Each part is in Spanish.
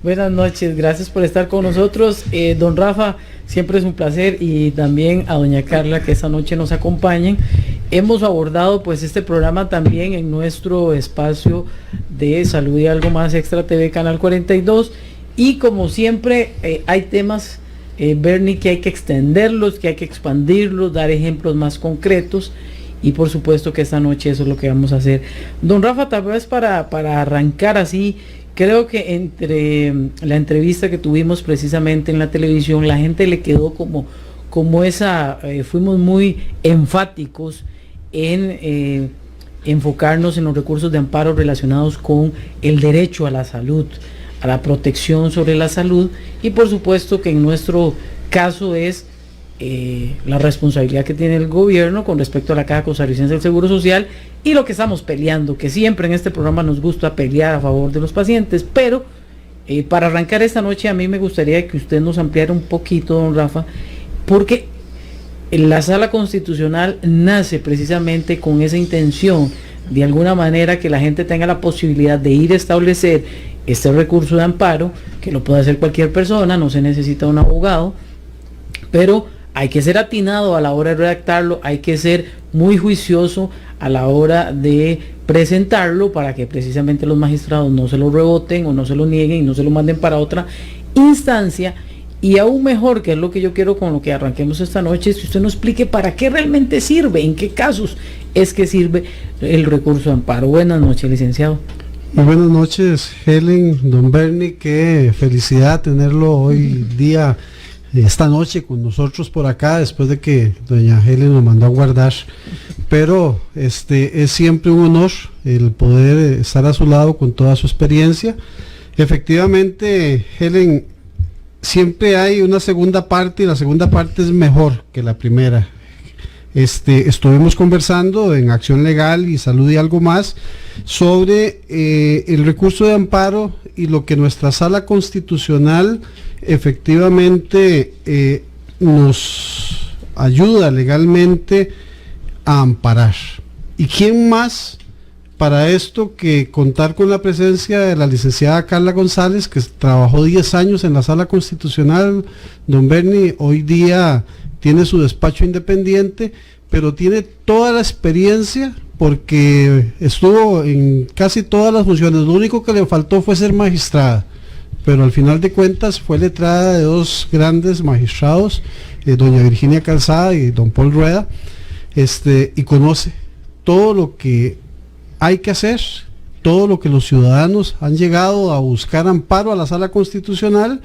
Buenas noches, gracias por estar con nosotros. Don Rafa, siempre es un placer, y también a doña Carla, que esta noche nos acompañen. Hemos abordado pues este programa también en nuestro espacio de Salud y Algo Más Extra TV Canal 42, y como siempre hay temas, Bernie, que hay que extenderlos, que hay que expandirlos, dar ejemplos más concretos, y por supuesto que esta noche eso es lo que vamos a hacer. Don Rafa, tal vez para arrancar así, creo que entre la entrevista que tuvimos precisamente en la televisión, la gente le quedó como esa, fuimos muy enfáticos en enfocarnos en los recursos de amparo relacionados con el derecho a la salud, a la protección sobre la salud, y por supuesto que en nuestro caso es la responsabilidad que tiene el gobierno con respecto a la Caja Costarricense del Seguro Social, y lo que estamos peleando, que siempre en este programa nos gusta pelear a favor de los pacientes. Pero para arrancar esta noche, a mí me gustaría que usted nos ampliara un poquito, don Rafa, porque la Sala Constitucional nace precisamente con esa intención, de alguna manera, que la gente tenga la posibilidad de ir a establecer este recurso de amparo, que lo puede hacer cualquier persona, no se necesita un abogado, pero hay que ser atinado a la hora de redactarlo, hay que ser muy juicioso a la hora de presentarlo, para que precisamente los magistrados no se lo reboten o no se lo nieguen y no se lo manden para otra instancia. Y aún mejor, que es lo que yo quiero con lo que arranquemos esta noche, es que usted nos explique para qué realmente sirve, en qué casos es que sirve el recurso de amparo. Buenas noches, licenciado. Muy buenas noches, Helen, don Bernie, qué felicidad tenerlo hoy día, esta noche con nosotros por acá, después de que doña Helen nos mandó a guardar. Pero es siempre un honor el poder estar a su lado con toda su experiencia. Efectivamente, Helen, siempre hay una segunda parte, y la segunda parte es mejor que la primera. Estuvimos conversando en Acción Legal y Salud y Algo Más sobre el recurso de amparo y lo que nuestra Sala Constitucional efectivamente nos ayuda legalmente a amparar. ¿Y quién más para esto que contar con la presencia de la licenciada Carla González, que trabajó 10 años en la Sala Constitucional? Don Bernie hoy día tiene su despacho independiente, pero tiene toda la experiencia, porque estuvo en casi todas las funciones. Lo único que le faltó fue ser magistrada, pero al final de cuentas fue letrada de dos grandes magistrados, doña Virginia Calzada y don Paul Rueda, y conoce todo lo que hay que hacer, todo lo que los ciudadanos han llegado a buscar amparo a la Sala Constitucional,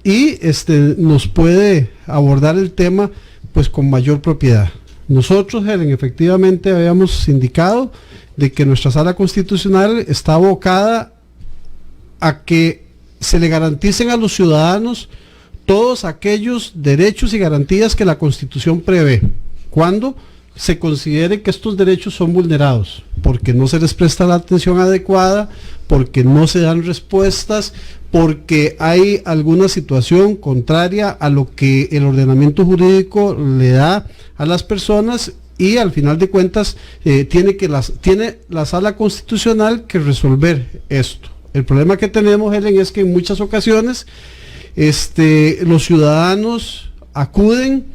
y nos puede abordar el tema pues con mayor propiedad. Nosotros, Helen, efectivamente habíamos indicado de que nuestra Sala Constitucional está abocada a que se le garanticen a los ciudadanos todos aquellos derechos y garantías que la Constitución prevé, cuando se considere que estos derechos son vulnerados, porque no se les presta la atención adecuada, porque no se dan respuestas, porque hay alguna situación contraria a lo que el ordenamiento jurídico le da a las personas, y al final de cuentas tiene la Sala Constitucional que resolver esto. El problema que tenemos, Helen, es que en muchas ocasiones los ciudadanos acuden,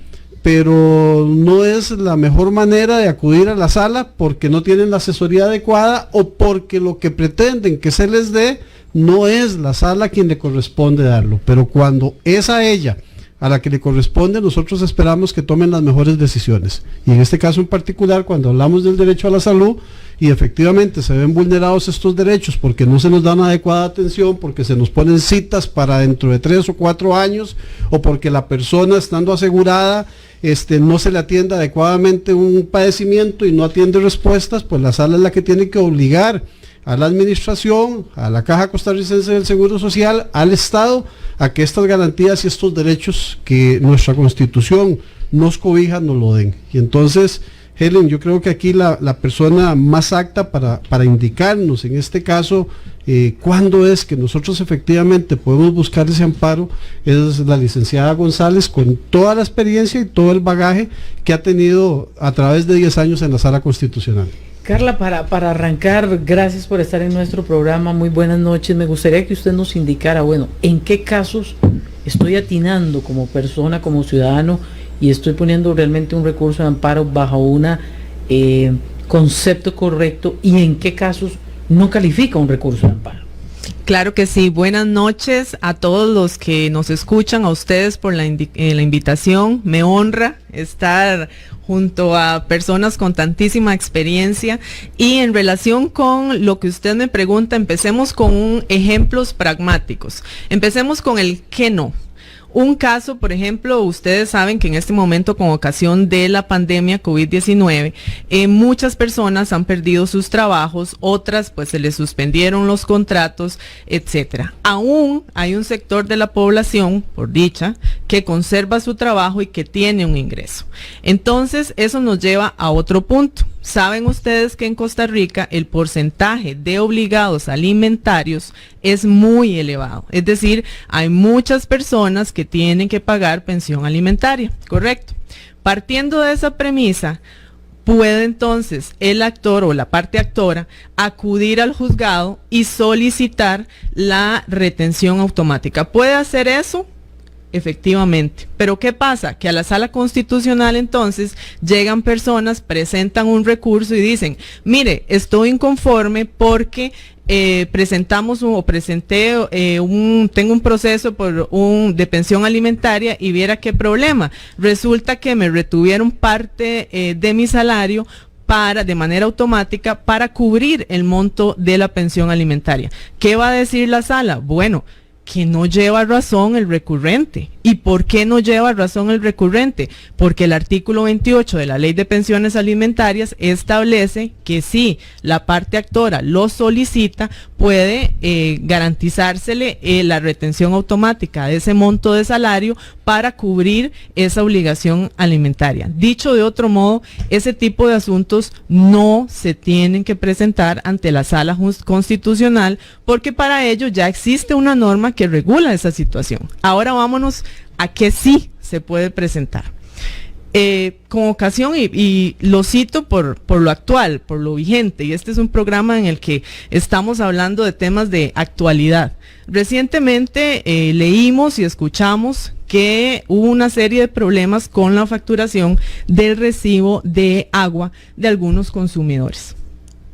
pero no es la mejor manera de acudir a la sala, porque no tienen la asesoría adecuada, o porque lo que pretenden que se les dé no es la sala quien le corresponde darlo. Pero cuando es a ella a la que le corresponde, nosotros esperamos que tomen las mejores decisiones. Y en este caso en particular, cuando hablamos del derecho a la salud, y efectivamente se ven vulnerados estos derechos porque no se nos da una adecuada atención, porque se nos ponen citas para dentro de 3 o 4 años, o porque la persona, estando asegurada, no se le atiende adecuadamente un padecimiento y no atiende respuestas, pues la sala es la que tiene que obligar a la administración, a la Caja Costarricense del Seguro Social, al Estado, a que estas garantías y estos derechos que nuestra Constitución nos cobija nos lo den. Y entonces, Helen, yo creo que aquí la persona más apta para indicarnos en este caso cuándo es que nosotros efectivamente podemos buscar ese amparo es la licenciada González, con toda la experiencia y todo el bagaje que ha tenido a través de 10 años en la Sala Constitucional. Carla, para arrancar, gracias por estar en nuestro programa, muy buenas noches. Me gustaría que usted nos indicara, bueno, en qué casos estoy atinando como persona, como ciudadano, y estoy poniendo realmente un recurso de amparo bajo un concepto correcto, y en qué casos no califica un recurso de amparo. Claro que sí. Buenas noches a todos los que nos escuchan, a ustedes por la invitación. Me honra estar junto a personas con tantísima experiencia, y en relación con lo que usted me pregunta, empecemos con ejemplos pragmáticos. Empecemos con el qué no. Un caso, por ejemplo, ustedes saben que en este momento, con ocasión de la pandemia COVID-19, muchas personas han perdido sus trabajos, otras pues se les suspendieron los contratos, etcétera. Aún hay un sector de la población, por dicha, que conserva su trabajo y que tiene un ingreso. Entonces, eso nos lleva a otro punto. Saben ustedes que en Costa Rica el porcentaje de obligados alimentarios es muy elevado. Es decir, hay muchas personas que tienen que pagar pensión alimentaria, ¿correcto? Partiendo de esa premisa, puede entonces el actor o la parte actora acudir al juzgado y solicitar la retención automática. ¿Puede hacer eso? Efectivamente. Pero ¿qué pasa? Que a la sala constitucional entonces llegan personas, presentan un recurso y dicen, mire, estoy inconforme porque tengo un proceso de pensión alimentaria y viera qué problema. Resulta que me retuvieron parte de mi salario de manera automática para cubrir el monto de la pensión alimentaria. ¿Qué va a decir la sala? Bueno, que no lleva razón el recurrente. ¿Y por qué no lleva razón el recurrente? Porque el artículo 28 de la Ley de Pensiones Alimentarias establece que si la parte actora lo solicita, puede garantizársele la retención automática de ese monto de salario para cubrir esa obligación alimentaria. Dicho de otro modo, ese tipo de asuntos no se tienen que presentar ante la Sala Constitucional, porque para ello ya existe una norma que regula esa situación. Ahora vámonos a qué sí se puede presentar. Con ocasión, y lo cito por lo actual, por lo vigente, y este es un programa en el que estamos hablando de temas de actualidad. Recientemente leímos y escuchamos que hubo una serie de problemas con la facturación del recibo de agua de algunos consumidores.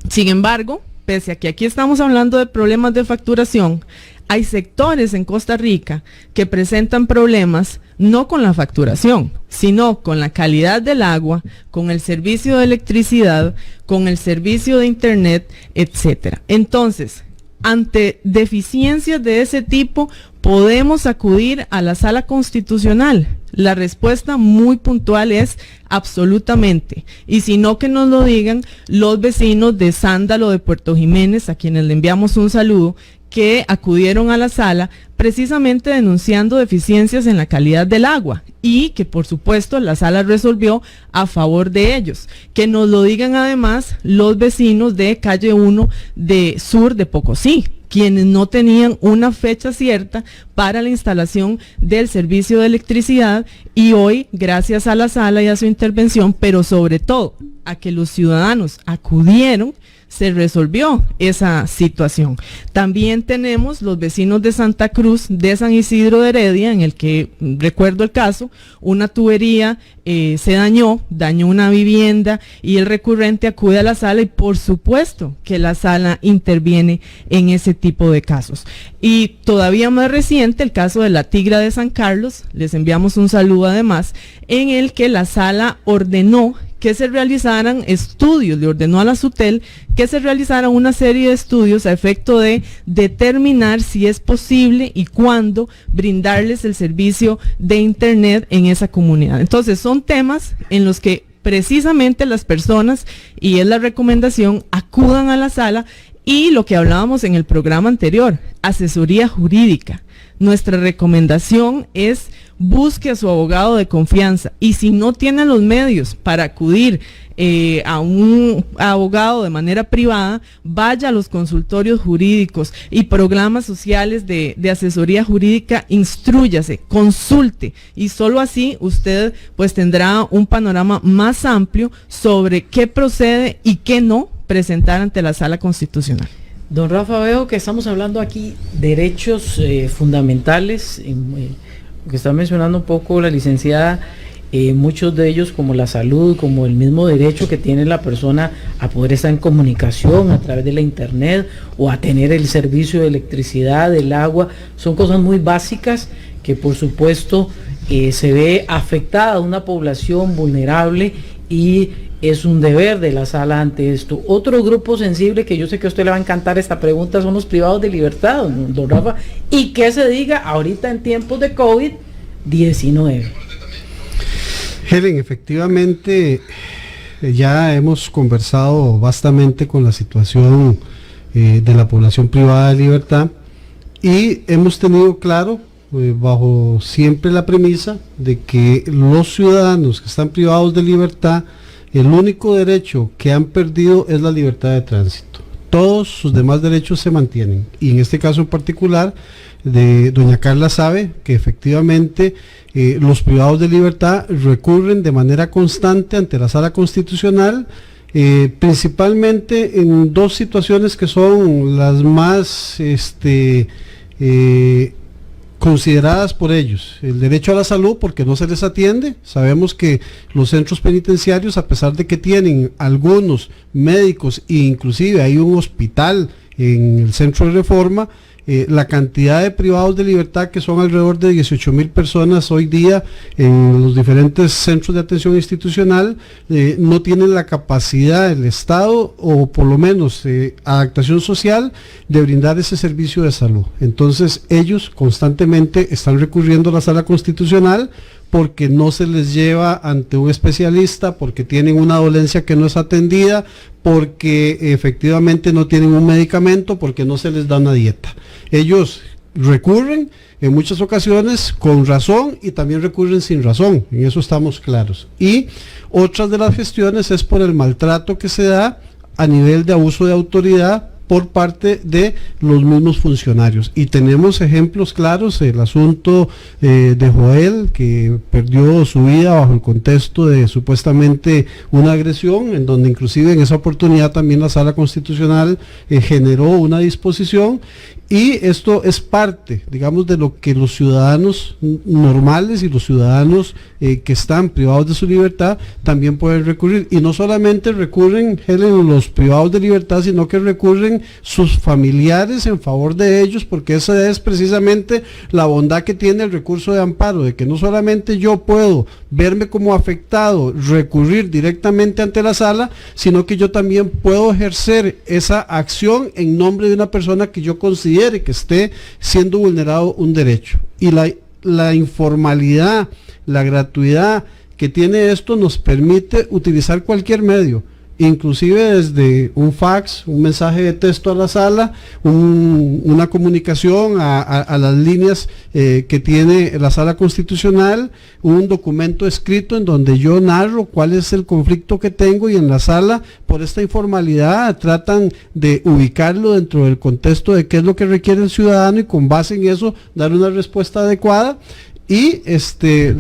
Sin embargo, pese a que aquí estamos hablando de problemas de facturación, hay sectores en Costa Rica que presentan problemas no con la facturación, sino con la calidad del agua, con el servicio de electricidad, con el servicio de internet, etcétera. Entonces, ante deficiencias de ese tipo, podemos acudir a la Sala Constitucional. La respuesta muy puntual es absolutamente. Y si no, que nos lo digan los vecinos de Sándalo de Puerto Jiménez, a quienes le enviamos un saludo, que acudieron a la sala precisamente denunciando deficiencias en la calidad del agua, y que por supuesto la sala resolvió a favor de ellos. Que nos lo digan además los vecinos de calle 1 de Sur de Pocosí, quienes no tenían una fecha cierta para la instalación del servicio de electricidad, y hoy, gracias a la sala y a su intervención, pero sobre todo a que los ciudadanos acudieron, se resolvió esa situación. También tenemos los vecinos de Santa Cruz, de San Isidro de Heredia, en el que, recuerdo el caso, una tubería se dañó una vivienda, y el recurrente acude a la sala, y por supuesto que la sala interviene en ese tipo de casos. Y todavía más reciente, el caso de la Tigra de San Carlos, les enviamos un saludo además, en el que la sala ordenó que se realizaran estudios, le ordenó a la SUTEL que se realizaran una serie de estudios a efecto de determinar si es posible y cuándo brindarles el servicio de internet en esa comunidad. Entonces, son temas en los que precisamente las personas, y es la recomendación, acudan a la sala, y lo que hablábamos en el programa anterior, asesoría jurídica. Nuestra recomendación es busque a su abogado de confianza, y si no tiene los medios para acudir a un abogado de manera privada, vaya a los consultorios jurídicos y programas sociales de asesoría jurídica, instrúyase, consulte, y solo así usted pues tendrá un panorama más amplio sobre qué procede y qué no, presentar ante la Sala Constitucional. Don Rafa, veo que estamos hablando aquí de derechos fundamentales, que está mencionando un poco la licenciada, muchos de ellos como la salud, como el mismo derecho que tiene la persona a poder estar en comunicación a través de la internet o a tener el servicio de electricidad, del agua, son cosas muy básicas que por supuesto se ve afectada una población vulnerable y es un deber de la sala ante esto. Otro grupo sensible que yo sé que a usted le va a encantar esta pregunta son los privados de libertad, don Rafa, y que se diga ahorita en tiempos de COVID-19. Helen, efectivamente ya hemos conversado bastante con la situación de la población privada de libertad y hemos tenido claro, bajo siempre la premisa de que los ciudadanos que están privados de libertad, el único derecho que han perdido es la libertad de tránsito. Todos sus demás derechos se mantienen. Y en este caso en particular, doña Carla sabe que efectivamente los privados de libertad recurren de manera constante ante la Sala Constitucional, principalmente en dos situaciones que son las más consideradas por ellos: el derecho a la salud, porque no se les atiende. Sabemos que los centros penitenciarios, a pesar de que tienen algunos médicos e inclusive hay un hospital en el centro de Reforma, la cantidad de privados de libertad, que son alrededor de 18,000 personas hoy día en los diferentes centros de atención institucional, no tienen la capacidad del Estado, o por lo menos adaptación social, de brindar ese servicio de salud. Entonces ellos constantemente están recurriendo a la Sala Constitucional porque no se les lleva ante un especialista, porque tienen una dolencia que no es atendida, porque efectivamente no tienen un medicamento, porque no se les da una dieta. Ellos recurren en muchas ocasiones con razón y también recurren sin razón, en eso estamos claros. Y otras de las gestiones es por el maltrato que se da a nivel de abuso de autoridad por parte de los mismos funcionarios. Y tenemos ejemplos claros: el asunto de Joel, que perdió su vida bajo el contexto de supuestamente una agresión, en donde inclusive en esa oportunidad también la Sala Constitucional generó una disposición, y esto es parte, digamos, de lo que los ciudadanos normales y los ciudadanos que están privados de su libertad también pueden recurrir. Y no solamente recurren, Helen, los privados de libertad, sino que recurren sus familiares en favor de ellos, porque esa es precisamente la bondad que tiene el recurso de amparo, de que no solamente yo puedo verme como afectado, recurrir directamente ante la sala, sino que yo también puedo ejercer esa acción en nombre de una persona que yo considere que esté siendo vulnerado un derecho. Y la informalidad, la gratuidad que tiene esto nos permite utilizar cualquier medio, inclusive desde un fax, un mensaje de texto a la sala, una comunicación a las líneas que tiene la Sala Constitucional, un documento escrito en donde yo narro cuál es el conflicto que tengo, y en la sala, por esta informalidad, tratan de ubicarlo dentro del contexto de qué es lo que requiere el ciudadano y con base en eso dar una respuesta adecuada. Y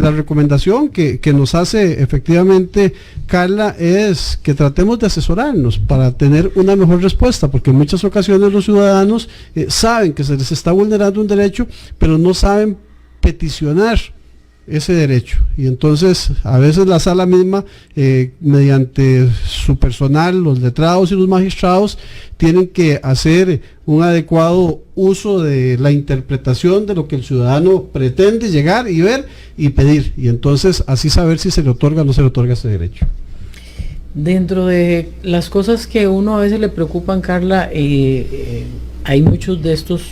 la recomendación que nos hace efectivamente Carla es que tratemos de asesorarnos para tener una mejor respuesta, porque en muchas ocasiones los ciudadanos saben que se les está vulnerando un derecho, pero no saben peticionar ese derecho, y entonces a veces la sala misma, mediante su personal, los letrados y los magistrados, tienen que hacer un adecuado uso de la interpretación de lo que el ciudadano pretende llegar y ver y pedir, y entonces así saber si se le otorga o no se le otorga ese derecho. Dentro de las cosas que uno a veces le preocupan, Carla, hay muchos de estos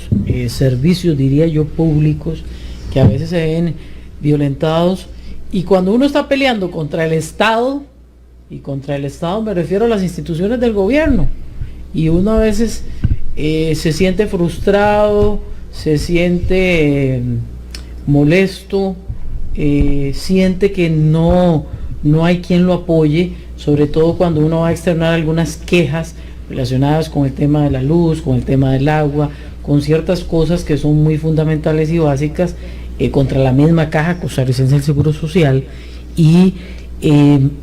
servicios, diría yo, públicos, que a veces se ven violentados, y cuando uno está peleando contra el Estado, y contra el Estado me refiero a las instituciones del gobierno, y uno a veces se siente frustrado, se siente molesto, siente que no hay quien lo apoye, sobre todo cuando uno va a externar algunas quejas relacionadas con el tema de la luz, con el tema del agua, con ciertas cosas que son muy fundamentales y básicas, contra la misma Caja Costarricense del Seguro Social. Y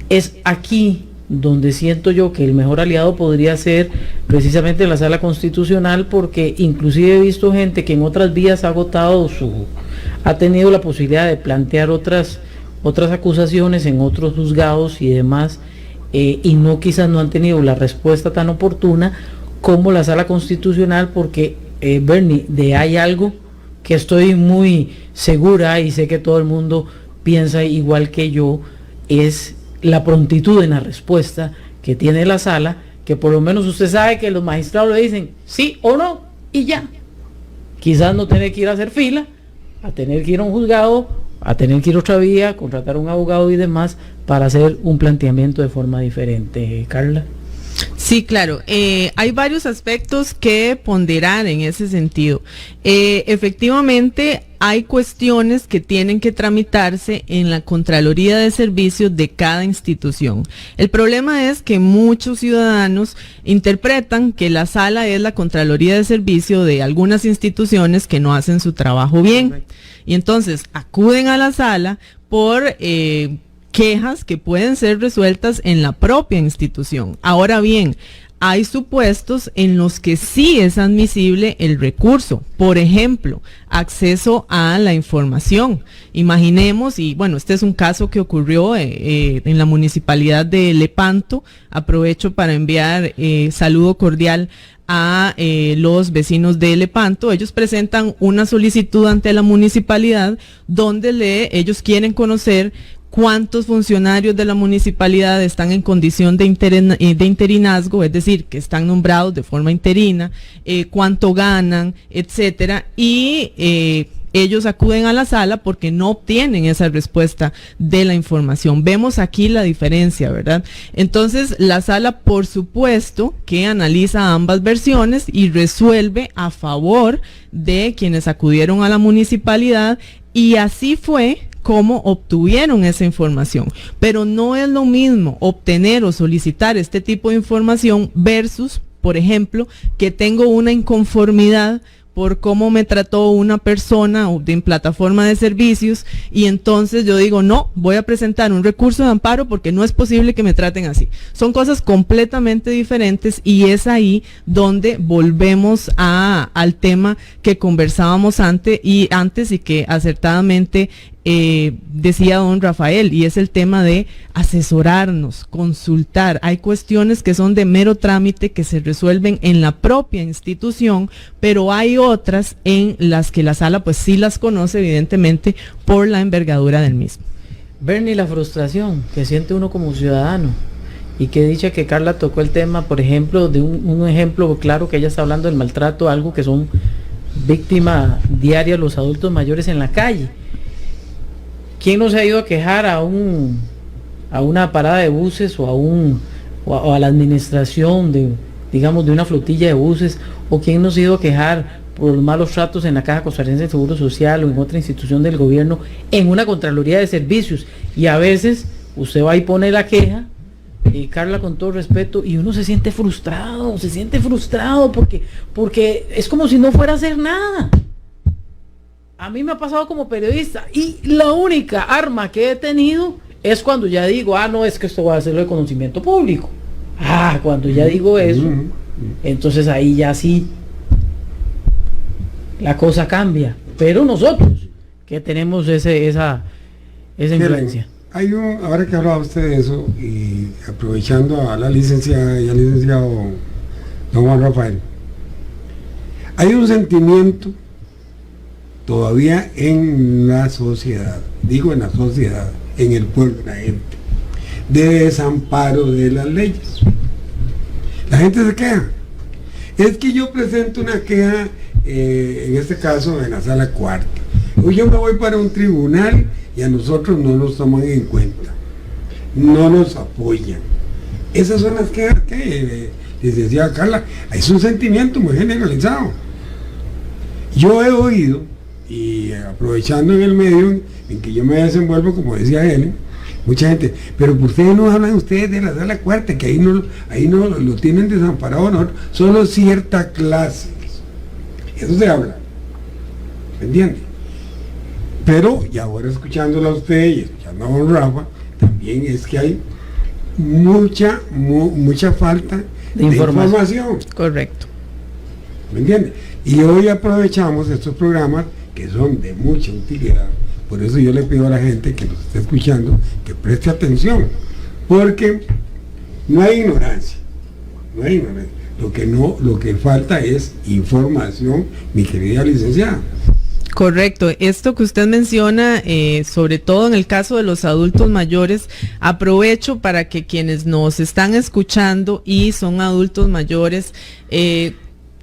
es aquí donde siento yo que el mejor aliado podría ser precisamente la Sala Constitucional, porque inclusive he visto gente que en otras vías ha tenido la posibilidad de plantear otras acusaciones en otros juzgados y demás, y quizás no han tenido la respuesta tan oportuna como la Sala Constitucional, porque Bernie, hay algo que estoy muy segura y sé que todo el mundo piensa igual que yo, es la prontitud en la respuesta que tiene la sala, que por lo menos usted sabe que los magistrados le dicen sí o no y ya. Quizás no tener que ir a hacer fila, a tener que ir a un juzgado, a tener que ir a otra vía, contratar a un abogado y demás para hacer un planteamiento de forma diferente. Carla. Sí, claro. Hay varios aspectos que ponderar en ese sentido. Efectivamente, hay cuestiones que tienen que tramitarse en la Contraloría de Servicios de cada institución. El problema es que muchos ciudadanos interpretan que la sala es la Contraloría de Servicios de algunas instituciones que no hacen su trabajo bien. Y entonces acuden a la sala por quejas que pueden ser resueltas en la propia institución. Ahora bien, hay supuestos en los que sí es admisible el recurso. Por ejemplo, acceso a la información. Imaginemos, y bueno, este es un caso que ocurrió en la municipalidad de Lepanto. Aprovecho para enviar saludo cordial a los vecinos de Lepanto. Ellos presentan una solicitud ante la municipalidad donde ellos quieren conocer cuántos funcionarios de la municipalidad están en condición de interinazgo, es decir, que están nombrados de forma interina, cuánto ganan, etcétera, y ellos acuden a la sala porque no obtienen esa respuesta de la información. Vemos aquí la diferencia, ¿verdad? Entonces, la sala, por supuesto, que analiza ambas versiones y resuelve a favor de quienes acudieron a la municipalidad, y así fue cómo obtuvieron esa información. Pero no es lo mismo obtener o solicitar este tipo de información versus, por ejemplo, que tengo una inconformidad por cómo me trató una persona en plataforma de servicios, y entonces yo digo, no, voy a presentar un recurso de amparo porque no es posible que me traten así. Son cosas completamente diferentes, y es ahí donde volvemos al tema que conversábamos antes y que acertadamente decía don Rafael, y es el tema de asesorarnos, consultar. Hay cuestiones que son de mero trámite que se resuelven en la propia institución, pero hay otras en las que la sala pues sí las conoce, evidentemente, por la envergadura del mismo. Bernie, la frustración que siente uno como ciudadano, y que dicha que Carla tocó el tema, por ejemplo, de un ejemplo claro, que ella está hablando del maltrato, algo que son víctimas diarias los adultos mayores en la calle. ¿Quién no se ha ido a quejar a una parada de buses o a la administración de una flotilla de buses? ¿O quién no se ha ido a quejar por los malos tratos en la Caja Costarricense de Seguro Social o en otra institución del gobierno, en una Contraloría de Servicios? Y a veces usted va y pone la queja, y Carla, con todo respeto, y uno se siente frustrado porque es como si no fuera a hacer nada. A mí me ha pasado como periodista, y la única arma que he tenido es cuando ya digo, no, es que esto va a hacerlo de conocimiento público. Cuando ya digo eso, entonces ahí ya sí la cosa cambia. Pero nosotros, que tenemos esa influencia. Ahora que hablaba usted de eso, y aprovechando a la licenciada y al licenciado don Juan Rafael, hay un sentimiento todavía en la sociedad, en el pueblo, la gente, de desamparo de las leyes. La gente se queja. Es que yo presento una queja, en este caso en la sala cuarta, o yo me voy para un tribunal y a nosotros no nos toman en cuenta, no nos apoyan. Esas son las quejas que licenciada Carla, es un sentimiento muy generalizado. Yo he oído, y aprovechando en el medio en que yo me desenvuelvo, como decía Helen, mucha gente, pero ¿por qué no hablan ustedes de la sala cuarta? Que ahí no lo tienen desamparado, no, solo cierta clase. Eso se habla, ¿me entiende? Pero, y ahora escuchándola a usted y escuchando a don Rafa, también es que hay mucha falta de información. Correcto. ¿Me entiendes? Y hoy aprovechamos estos programas que son de mucha utilidad. Por eso yo le pido a la gente que nos esté escuchando que preste atención, porque no hay ignorancia, lo que falta es información, mi querida licenciada. Correcto, esto que usted menciona, sobre todo en el caso de los adultos mayores, aprovecho para que quienes nos están escuchando y son adultos mayores,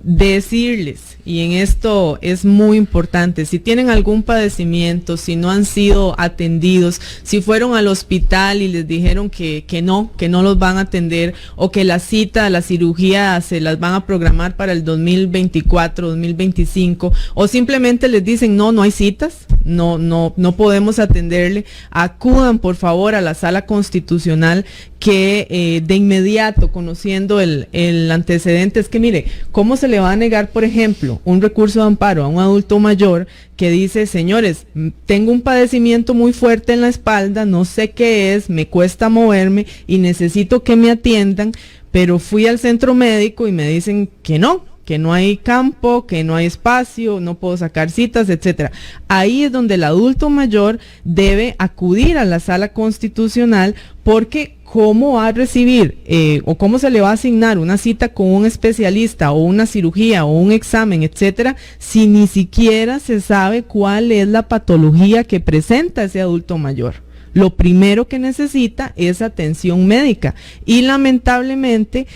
decirles, y en esto es muy importante, si tienen algún padecimiento, si no han sido atendidos, si fueron al hospital y les dijeron que no los van a atender, o que la cita, la cirugía se las van a programar para el 2024, 2025, o simplemente les dicen no hay citas, no podemos atenderle, acudan por favor a la sala constitucional, que de inmediato, conociendo el antecedente, es que mire, ¿cómo se le va a negar, por ejemplo, un recurso de amparo a un adulto mayor que dice, señores, tengo un padecimiento muy fuerte en la espalda, no sé qué es, me cuesta moverme y necesito que me atiendan, pero fui al centro médico y me dicen que no hay campo, que no hay espacio, no puedo sacar citas, etcétera? Ahí es donde el adulto mayor debe acudir a la sala constitucional, porque ¿cómo va a recibir o cómo se le va a asignar una cita con un especialista o una cirugía o un examen, etcétera, si ni siquiera se sabe cuál es la patología que presenta ese adulto mayor? Lo primero que necesita es atención médica, y lamentablemente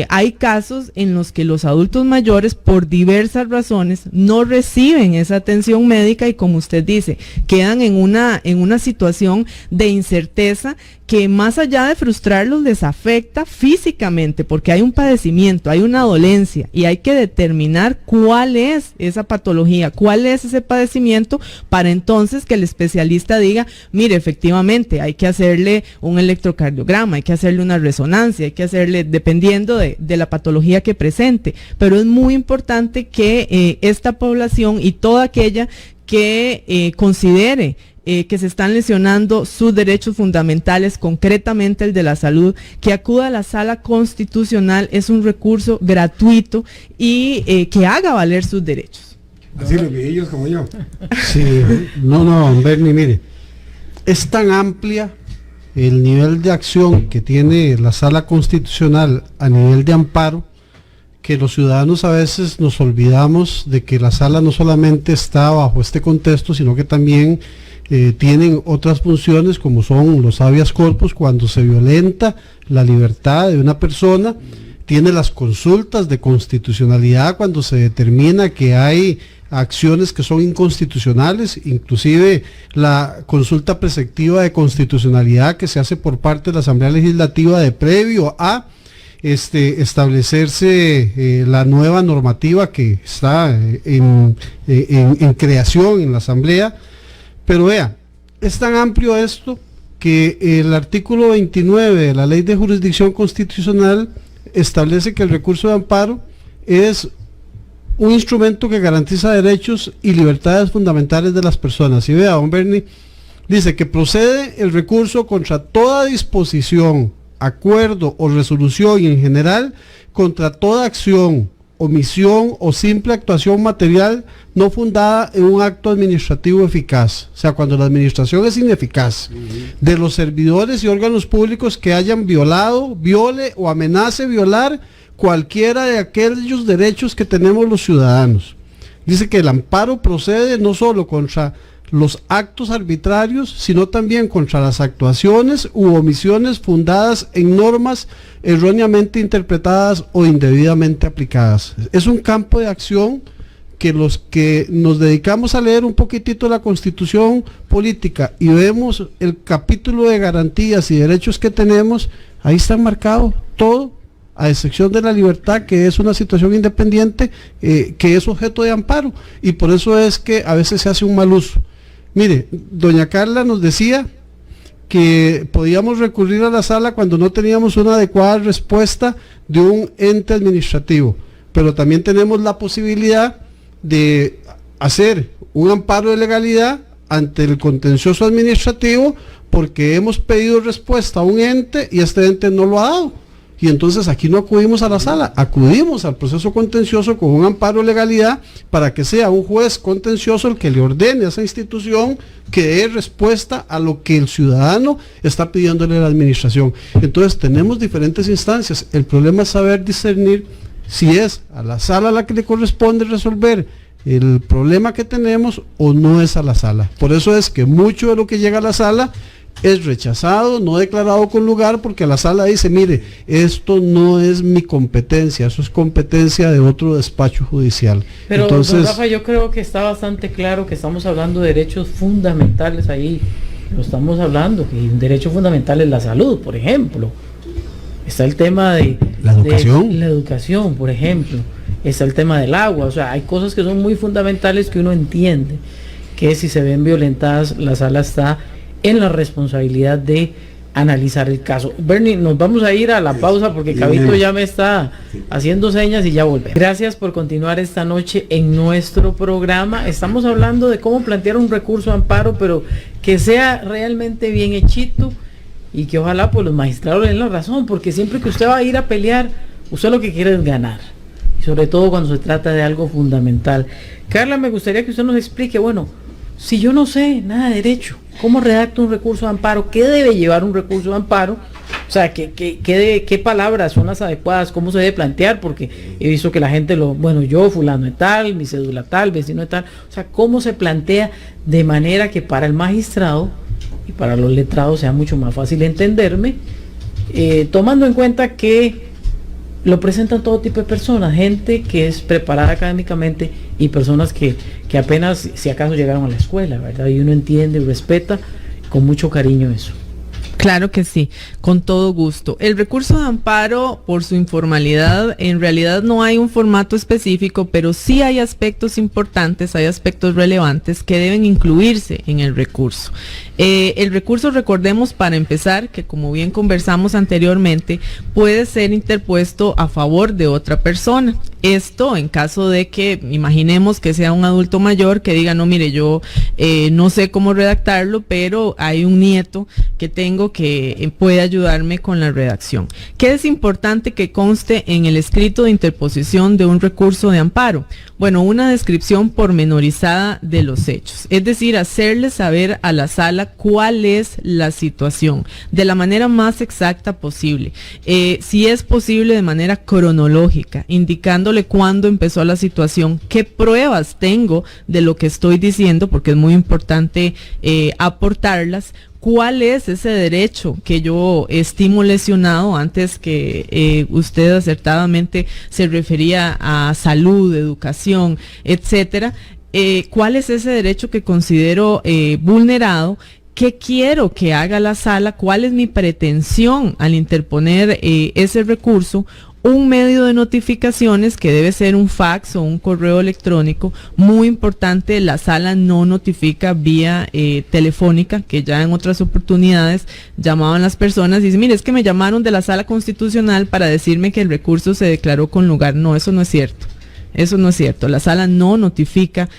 hay casos en los que los adultos mayores, por diversas razones, no reciben esa atención médica y, como usted dice, quedan en una situación de incerteza que, más allá de frustrarlos, les afecta físicamente, porque hay un padecimiento, hay una dolencia, y hay que determinar cuál es esa patología, cuál es ese padecimiento, para entonces que el especialista diga, mire, efectivamente hay que hacerle un electrocardiograma, hay que hacerle una resonancia, hay que hacerle, dependiendo de la patología que presente. Pero es muy importante que esta población y toda aquella que considere que se están lesionando sus derechos fundamentales, concretamente el de la salud, que acuda a la sala constitucional. Es un recurso gratuito y que haga valer sus derechos. Así los viejillos como yo. Sí, no, Bernie, mire, es tan amplia el nivel de acción que tiene la sala constitucional a nivel de amparo, que los ciudadanos a veces nos olvidamos de que la sala no solamente está bajo este contexto, sino que también tienen otras funciones, como son los habeas corpus cuando se violenta la libertad de una persona, tiene las consultas de constitucionalidad cuando se determina que hay acciones que son inconstitucionales, inclusive la consulta preceptiva de constitucionalidad que se hace por parte de la Asamblea Legislativa de previo a establecerse la nueva normativa que está en creación en la Asamblea. Pero vea, es tan amplio esto que el artículo 29 de la Ley de Jurisdicción Constitucional establece que el recurso de amparo es un instrumento que garantiza derechos y libertades fundamentales de las personas. Y vea, don Bernie, dice que procede el recurso contra toda disposición, acuerdo o resolución, y en general contra toda acción, omisión o simple actuación material no fundada en un acto administrativo eficaz. O sea, cuando la administración es ineficaz, de los servidores y órganos públicos que hayan violado, viole o amenace violar cualquiera de aquellos derechos que tenemos los ciudadanos. Dice que el amparo procede no solo contra los actos arbitrarios, sino también contra las actuaciones u omisiones fundadas en normas erróneamente interpretadas o indebidamente aplicadas. Es un campo de acción que los que nos dedicamos a leer un poquitito la Constitución política y vemos el capítulo de garantías y derechos que tenemos, ahí está marcado todo, a excepción de la libertad, que es una situación independiente, que es objeto de amparo, y por eso es que a veces se hace un mal uso. Mire, doña Carla nos decía que podíamos recurrir a la sala cuando no teníamos una adecuada respuesta de un ente administrativo, pero también tenemos la posibilidad de hacer un amparo de legalidad ante el contencioso administrativo porque hemos pedido respuesta a un ente y este ente no lo ha dado. Y entonces aquí no acudimos a la sala, acudimos al proceso contencioso con un amparo de legalidad para que sea un juez contencioso el que le ordene a esa institución que dé respuesta a lo que el ciudadano está pidiéndole a la administración. Entonces tenemos diferentes instancias. El problema es saber discernir si es a la sala a la que le corresponde resolver el problema que tenemos o no es a la sala. Por eso es que mucho de lo que llega a la sala es rechazado, no declarado con lugar, porque la sala dice, mire, esto no es mi competencia, eso es competencia de otro despacho judicial. Pero entonces, don Rafa, yo creo que está bastante claro que estamos hablando de derechos fundamentales ahí, lo estamos hablando, y un derecho fundamental es la salud, por ejemplo. Está el tema de la educación. La educación, por ejemplo. Está el tema del agua, o sea, hay cosas que son muy fundamentales que uno entiende, que si se ven violentadas, la sala está en la responsabilidad de analizar el caso. Bernie, nos vamos a ir a la pausa porque Cabito ya me está haciendo señas y ya volvemos. Gracias por continuar esta noche en nuestro programa. Estamos hablando de cómo plantear un recurso de amparo, pero que sea realmente bien hechito y que ojalá pues los magistrados le den la razón, porque siempre que usted va a ir a pelear, usted lo que quiere es ganar, y sobre todo cuando se trata de algo fundamental. Carla, me gustaría que usted nos explique, bueno, si yo no sé nada de derecho, ¿cómo redacto un recurso de amparo? ¿Qué debe llevar un recurso de amparo? O sea, ¿qué palabras son las adecuadas? ¿Cómo se debe plantear? Porque he visto que la gente bueno, yo fulano de tal, mi cédula tal, vecino de tal. O sea, ¿cómo se plantea de manera que para el magistrado y para los letrados sea mucho más fácil entenderme? Tomando en cuenta que lo presentan todo tipo de personas, gente que es preparada académicamente y personas que apenas si acaso llegaron a la escuela, ¿verdad? Y uno entiende y respeta con mucho cariño eso. Claro que sí, con todo gusto. El recurso de amparo, por su informalidad, en realidad no hay un formato específico, pero sí hay aspectos importantes, hay aspectos relevantes que deben incluirse en el recurso. El recurso, recordemos para empezar, que como bien conversamos anteriormente, puede ser interpuesto a favor de otra persona. Esto en caso de que, imaginemos que sea un adulto mayor que diga, no, mire, yo no sé cómo redactarlo, pero hay un nieto que tengo que puede ayudarme con la redacción. ¿Qué es importante que conste en el escrito de interposición de un recurso de amparo? Bueno, una descripción pormenorizada de los hechos, es decir, hacerle saber a la sala cuál es la situación, de la manera más exacta posible, si es posible de manera cronológica, indicándole cuándo empezó la situación, qué pruebas tengo de lo que estoy diciendo, porque es muy importante aportarlas, cuál es ese derecho que yo estimo lesionado, antes que usted acertadamente se refería a salud, educación, etcétera, cuál es ese derecho que considero vulnerado. ¿Qué quiero que haga la sala? ¿Cuál es mi pretensión al interponer ese recurso? Un medio de notificaciones que debe ser un fax o un correo electrónico. Muy importante, la sala no notifica vía telefónica, que ya en otras oportunidades llamaban las personas y dicen, mire, es que me llamaron de la sala constitucional para decirme que el recurso se declaró con lugar. No, eso no es cierto. Eso no es cierto. La sala no notifica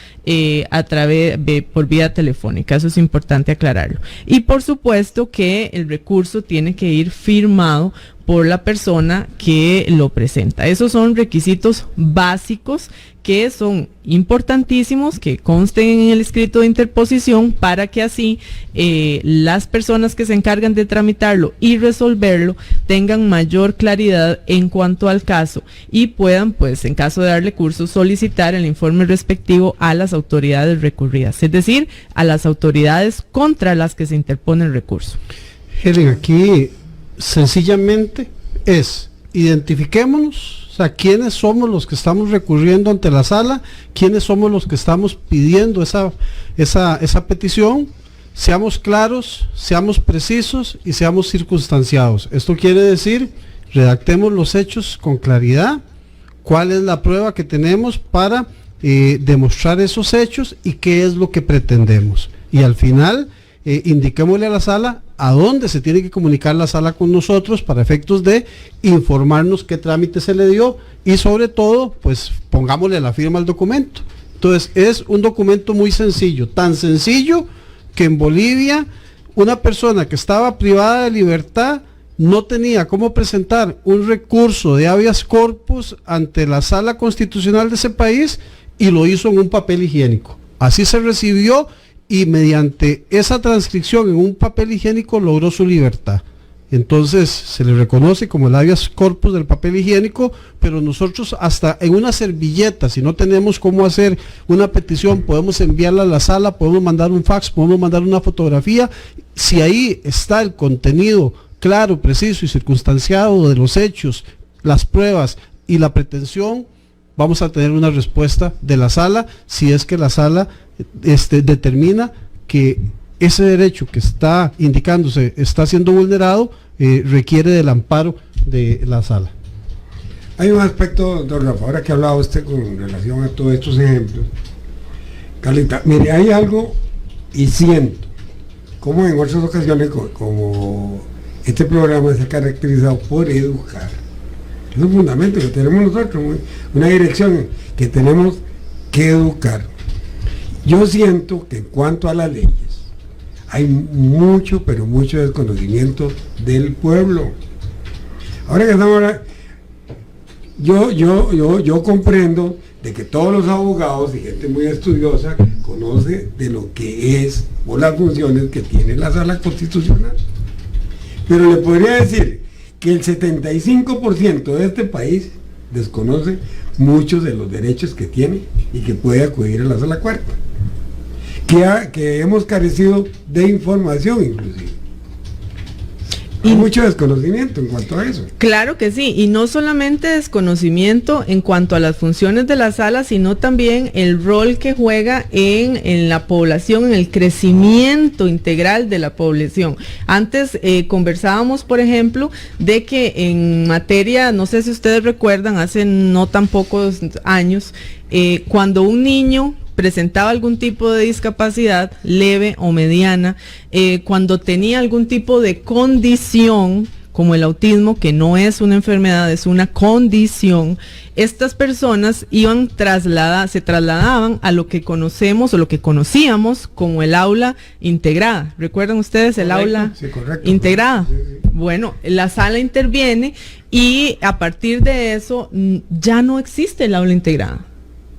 a través por vía telefónica. Eso es importante aclararlo. Y por supuesto que el recurso tiene que ir firmado por la persona que lo presenta. Esos son requisitos básicos que son importantísimos, que consten en el escrito de interposición para que así las personas que se encargan de tramitarlo y resolverlo tengan mayor claridad en cuanto al caso y puedan, pues, en caso de darle curso, solicitar el informe respectivo a las autoridades recurridas, es decir, a las autoridades contra las que se interpone el recurso. Helen, aquí sencillamente es identifiquémonos, o sea, quiénes somos los que estamos recurriendo ante la sala, quiénes somos los que estamos pidiendo esa petición, seamos claros, seamos precisos y seamos circunstanciados. Esto quiere decir, redactemos los hechos con claridad, cuál es la prueba que tenemos para demostrar esos hechos y qué es lo que pretendemos. Y al final, indiquémosle a la sala a dónde se tiene que comunicar la sala con nosotros para efectos de informarnos qué trámite se le dio y sobre todo, pues pongámosle la firma al documento. Entonces es un documento muy sencillo, tan sencillo que en Bolivia una persona que estaba privada de libertad no tenía cómo presentar un recurso de habeas corpus ante la sala constitucional de ese país y lo hizo en un papel higiénico. Así se recibió y mediante esa transcripción en un papel higiénico logró su libertad. Entonces se le reconoce como el habeas corpus del papel higiénico, pero nosotros hasta en una servilleta, si no tenemos cómo hacer una petición, podemos enviarla a la sala, podemos mandar un fax, podemos mandar una fotografía. Si ahí está el contenido claro, preciso y circunstanciado de los hechos, las pruebas y la pretensión, vamos a tener una respuesta de la sala, si es que la sala determina que ese derecho que está indicándose está siendo vulnerado, requiere del amparo de la sala. Hay un aspecto, don Rafa, ahora que hablaba usted con relación a todos estos ejemplos, Carlita, mire, hay algo, y siento, como en otras ocasiones, como este programa se ha caracterizado por educar. Es un fundamento que tenemos nosotros, una dirección que tenemos que educar. Yo siento que en cuanto a las leyes, hay mucho, pero mucho desconocimiento del pueblo. Ahora que estamos hablando, yo comprendo de que todos los abogados y gente muy estudiosa conoce de lo que es o las funciones que tiene la sala constitucional. Pero le podría decir que el 75% de este país desconoce muchos de los derechos que tiene y que puede acudir a la sala cuarta. Que hemos carecido de información inclusive. Hay mucho desconocimiento en cuanto a eso. Claro que sí, y no solamente desconocimiento en cuanto a las funciones de la sala, sino también el rol que juega en la población, en el crecimiento integral de la población. Antes conversábamos, por ejemplo, de que en materia, no sé si ustedes recuerdan, hace no tan pocos años, cuando un niño presentaba algún tipo de discapacidad leve o mediana, cuando tenía algún tipo de condición como el autismo, que no es una enfermedad, es una condición, estas personas se trasladaban a lo que conocemos o lo que conocíamos como el aula integrada. ¿Recuerdan ustedes el aula integrada? Sí. Bueno, la sala interviene y a partir de eso ya no existe el aula integrada.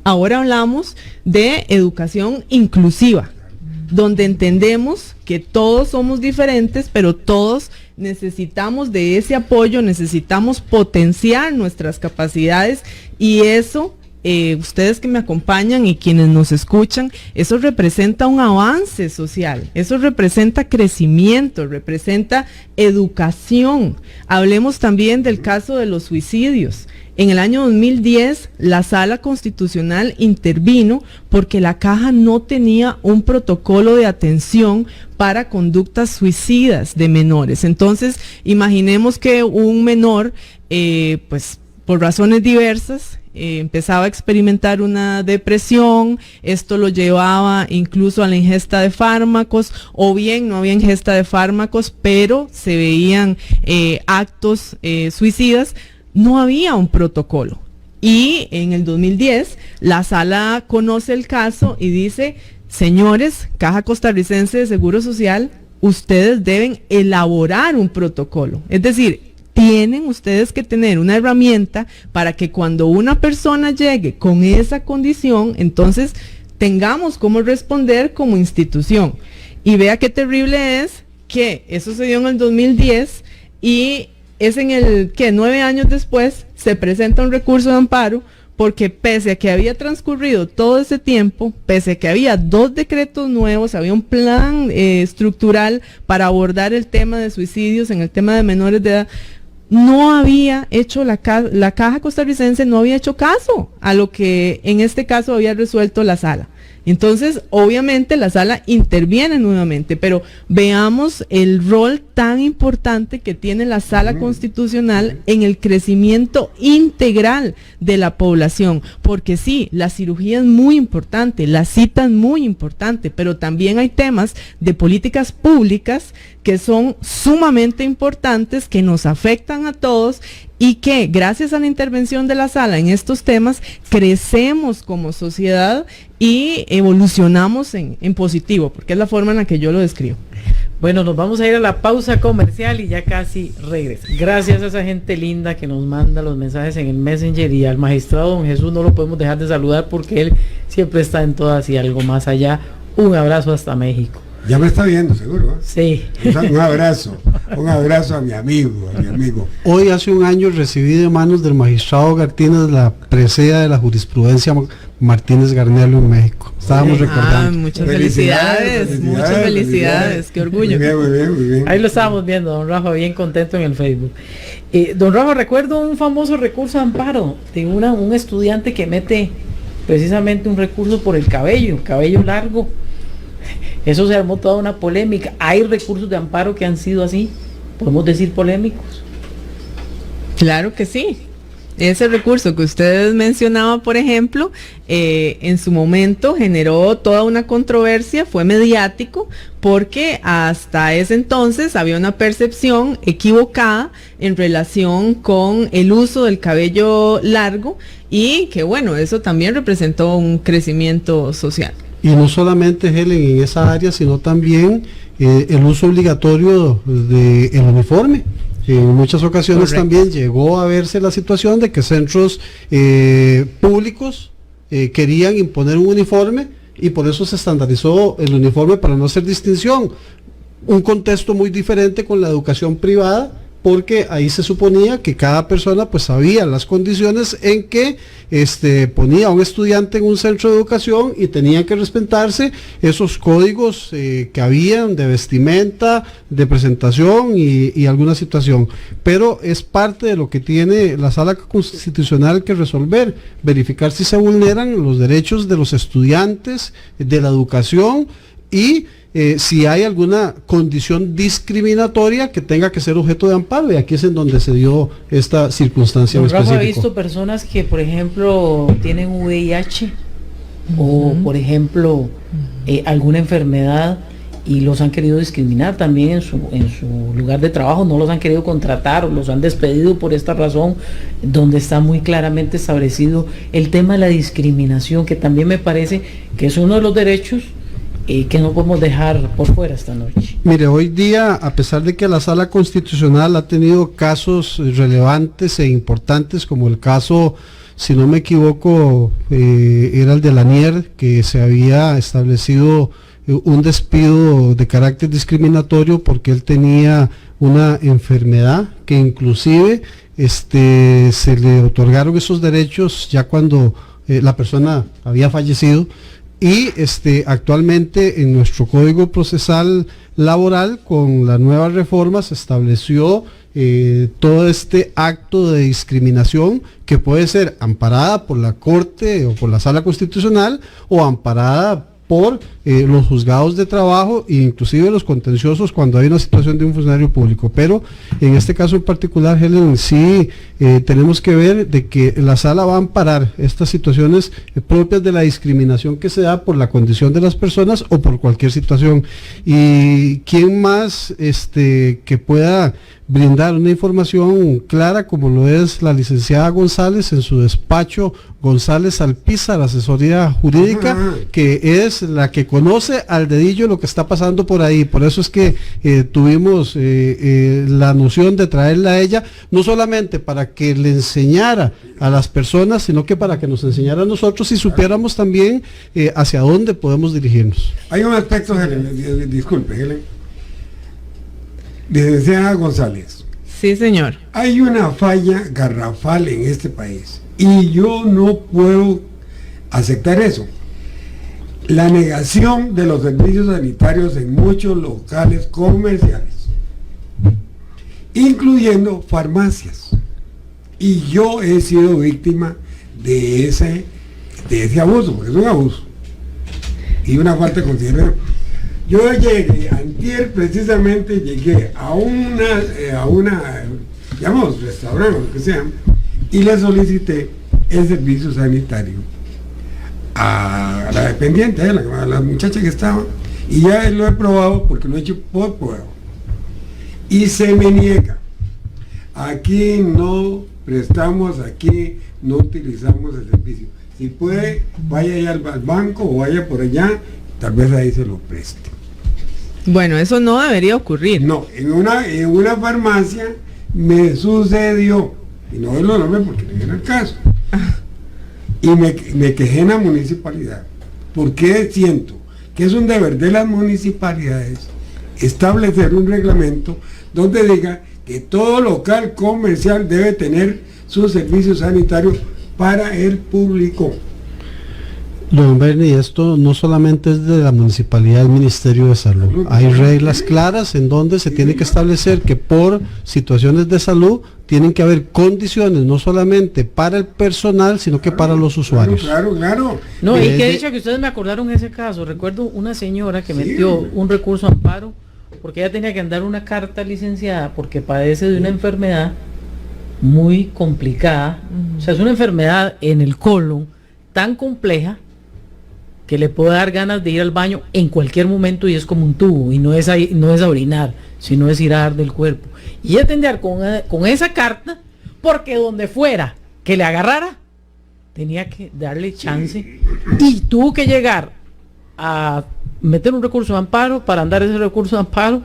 Ahora hablamos de educación inclusiva, donde entendemos que todos somos diferentes, pero todos necesitamos de ese apoyo, necesitamos potenciar nuestras capacidades y eso, ustedes que me acompañan y quienes nos escuchan, eso representa un avance social, eso representa crecimiento, representa educación. Hablemos también del caso de los suicidios. En el año 2010, la Sala Constitucional intervino porque la Caja no tenía un protocolo de atención para conductas suicidas de menores. Entonces, imaginemos que un menor, pues por razones diversas, empezaba a experimentar una depresión, esto lo llevaba incluso a la ingesta de fármacos, o bien no había ingesta de fármacos, pero se veían actos suicidas. No había un protocolo y en el 2010 la sala conoce el caso y dice, señores, Caja Costarricense de Seguro Social, ustedes deben elaborar un protocolo. Es decir, tienen ustedes que tener una herramienta para que cuando una persona llegue con esa condición, entonces tengamos cómo responder como institución. Y vea qué terrible es que eso se dio en el 2010 y es en el que 9 años después se presenta un recurso de amparo porque pese a que había transcurrido todo ese tiempo, pese a que había 2 decretos nuevos, había un plan estructural para abordar el tema de suicidios en el tema de menores de edad, no había hecho la Caja Costarricense, no había hecho caso a lo que en este caso había resuelto la sala. Entonces, obviamente, la sala interviene nuevamente, pero veamos el rol tan importante que tiene la sala constitucional en el crecimiento integral de la población, porque sí, la cirugía es muy importante, la cita es muy importante, pero también hay temas de políticas públicas que son sumamente importantes, que nos afectan a todos y que gracias a la intervención de la sala en estos temas crecemos como sociedad y evolucionamos en positivo, porque es la forma en la que yo lo describo. Bueno, nos vamos a ir a la pausa comercial y ya casi regresa. Gracias a esa gente linda que nos manda los mensajes en el Messenger, y al magistrado don Jesús no lo podemos dejar de saludar porque él siempre está en todas y algo más allá. Un abrazo hasta México. Ya me está viendo, seguro, ¿eh? Sí. Un abrazo a mi amigo, Hoy hace un año recibí de manos del magistrado Gartínez la presea de la jurisprudencia Martínez Garnelo en México. Estábamos recordando. Muchas felicidades, muchas felicidades, qué orgullo. Muy bien. Ahí lo estábamos viendo, don Rafa, bien contento en el Facebook. Don Rafa, recuerdo un famoso recurso de amparo de un estudiante que mete precisamente un recurso por el cabello largo. Eso se armó toda una polémica. Hay recursos de amparo que han sido así, podemos decir polémicos. Claro que sí. Ese recurso que usted mencionaba, por ejemplo, en su momento generó toda una controversia, fue mediático, porque hasta ese entonces había una percepción equivocada en relación con el uso del cabello largo, y que bueno, eso también representó un crecimiento social. Y no solamente, Helen, en esa área, sino también el uso obligatorio del uniforme. En muchas ocasiones Correcto. También llegó a verse la situación de que centros públicos querían imponer un uniforme, y por eso se estandarizó el uniforme para no hacer distinción. Un contexto muy diferente con la educación privada, porque ahí se suponía que cada persona pues sabía las condiciones en que ponía a un estudiante en un centro de educación, y tenían que respetarse esos códigos que habían de vestimenta, de presentación y alguna situación. Pero es parte de lo que tiene la Sala Constitucional que resolver, verificar si se vulneran los derechos de los estudiantes, de la educación, y si hay alguna condición discriminatoria que tenga que ser objeto de amparo, y aquí es en donde se dio esta circunstancia específica. Rafa, he visto personas que, por ejemplo, tienen VIH o, por ejemplo, alguna enfermedad, y los han querido discriminar también en su lugar de trabajo, no los han querido contratar o los han despedido por esta razón, donde está muy claramente establecido el tema de la discriminación, que también me parece que es uno de los derechos que no podemos dejar por fuera esta noche. Mire, hoy día, a pesar de que la Sala Constitucional ha tenido casos relevantes e importantes, como el caso, si no me equivoco, era el de Lanier, que se había establecido un despido de carácter discriminatorio porque él tenía una enfermedad que inclusive se le otorgaron esos derechos ya cuando la persona había fallecido. Y actualmente en nuestro Código Procesal Laboral, con la nueva reforma, se estableció todo este acto de discriminación, que puede ser amparada por la Corte o por la Sala Constitucional, o amparada por los juzgados de trabajo e inclusive los contenciosos cuando hay una situación de un funcionario público. Pero en este caso en particular, Helen, sí tenemos que ver de que la sala va a amparar estas situaciones propias de la discriminación que se da por la condición de las personas o por cualquier situación. Y quién más que pueda brindar una información clara, como lo es la licenciada González en su despacho González Alpizar, asesoría jurídica, que es la que conoce al dedillo lo que está pasando por ahí. Por eso es que tuvimos la noción de traerla a ella, no solamente para que le enseñara a las personas, sino que para que nos enseñara a nosotros y supiéramos también hacia dónde podemos dirigirnos. Hay un aspecto, Helen, disculpe, Helen. Licenciada González. Sí, señor. Hay una falla garrafal en este país y yo no puedo aceptar eso. La negación de los servicios sanitarios en muchos locales comerciales, incluyendo farmacias. Y yo he sido víctima de ese abuso, porque es un abuso y una falta de consideración. Yo llegué, antier precisamente llegué a una digamos, restaurante o lo que sea, y le solicité el servicio sanitario a la dependiente, a la muchacha que estaba, y ya lo he probado porque lo he hecho por prueba. Y se me niega. aquí no prestamos, aquí no utilizamos el servicio. Si puede, vaya allá al banco o vaya por allá, tal vez ahí se lo preste. Bueno, eso no debería ocurrir. No, en una farmacia me sucedió, y no doy los nombres porque no era el caso, y me quejé en la municipalidad, porque siento que es un deber de las municipalidades establecer un reglamento donde diga que todo local comercial debe tener sus servicios sanitarios para el público. Don Bernie, esto no solamente es de la municipalidad del Ministerio de Salud. Hay reglas claras en donde se tiene que establecer que por situaciones de salud tienen que haber condiciones no solamente para el personal, sino que para los usuarios. Claro. No, y que dicho que ustedes me acordaron ese caso. Recuerdo una señora que metió un recurso a amparo porque ella tenía que andar una carta licenciada porque padece de una enfermedad muy complicada. O sea, es una enfermedad en el colon tan compleja que le puede dar ganas de ir al baño en cualquier momento y es como un tubo y no es a orinar, sino es ir a dar del cuerpo. Y ella tendría con esa carta, porque donde fuera que le agarrara, tenía que darle chance y tuvo que llegar a meter un recurso de amparo para andar ese recurso de amparo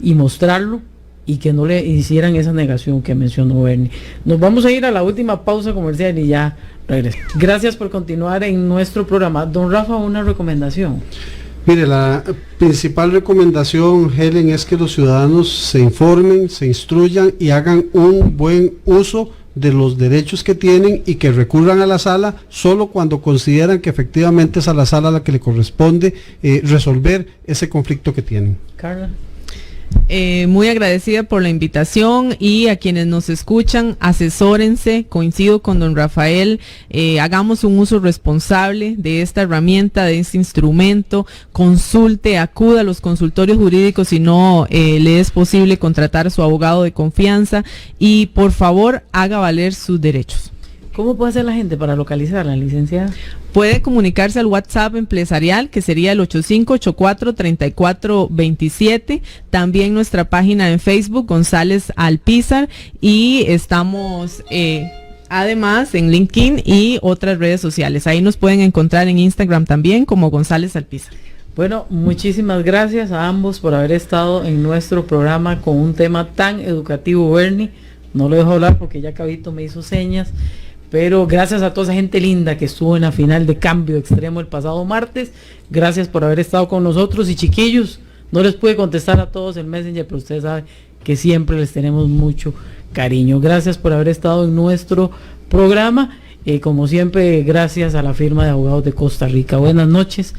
y mostrarlo y que no le hicieran esa negación que mencionó Bernie. Nos vamos a ir a la última pausa comercial y ya regreso. Gracias por continuar en nuestro programa. Don Rafa, una recomendación. Mire, la principal recomendación, Helen, es que los ciudadanos se informen, se instruyan y hagan un buen uso de los derechos que tienen y que recurran a la sala solo cuando consideran que efectivamente es a la sala a la que le corresponde resolver ese conflicto que tienen. Carla. Muy agradecida por la invitación y a quienes nos escuchan, asesórense, coincido con don Rafael, hagamos un uso responsable de esta herramienta, de este instrumento, consulte, acuda a los consultorios jurídicos si no le es posible contratar a su abogado de confianza y por favor haga valer sus derechos. ¿Cómo puede hacer la gente para localizarla, licenciada? Puede comunicarse al WhatsApp empresarial, que sería el 8584-3427. También nuestra página en Facebook, González Alpizar. Y estamos además en LinkedIn y otras redes sociales. Ahí nos pueden encontrar en Instagram también como González Alpizar. Bueno, muchísimas gracias a ambos por haber estado en nuestro programa con un tema tan educativo, Bernie. No lo dejo hablar porque ya Cabito me hizo señas. Pero gracias a toda esa gente linda que estuvo en la final de Cambio Extremo el pasado martes. Gracias por haber estado con nosotros. Y chiquillos, no les pude contestar a todos el Messenger, pero ustedes saben que siempre les tenemos mucho cariño. Gracias por haber estado en nuestro programa. Como siempre, gracias a la firma de abogados de Costa Rica. Buenas noches.